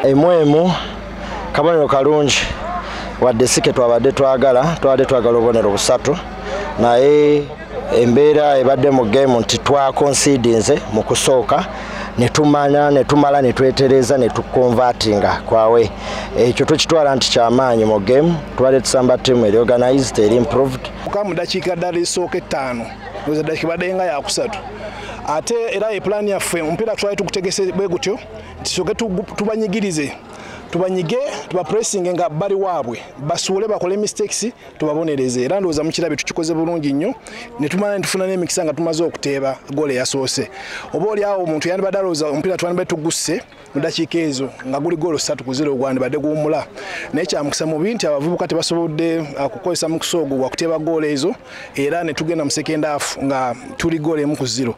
Emwemu kabonero kalungi wadde sike twabadde twagala obubonero busatu naye embeera ebadde mu game nti twakonsidinze mu kusooka netumala netwetereza netukonvatinga kwawe ekyo tukitwala nti kyamaanyi mu game twali tusamba team eri organized eri improved mu dakiika ddala esooka 5 oza dakiika badde nga yakusatu ate era plan yaffe omupiira twali tugutegese bwe gutyo tisooke tubanyigirize tubanyige tubapressing nga bali waabwe basuule bakole mistakes tubabonereze era ndowooza mu kirabe tukikoze bulungi nnyo ne tumala ntufuna n'emikisa nga tumaze okuteeba gole yasoose oba oli awo omuntu yandibadde alowooza omupiira twandibadde tugusse mu dakiika ezo nga guli golo 3-0 gwandibadde guwummula naye kyamukisa mubi nti abavubuka tebasobodde kukozesa mukisa ogwo gwa kuteeba gole ezo era ne tugenda mu second half nga tuli gole 1-0.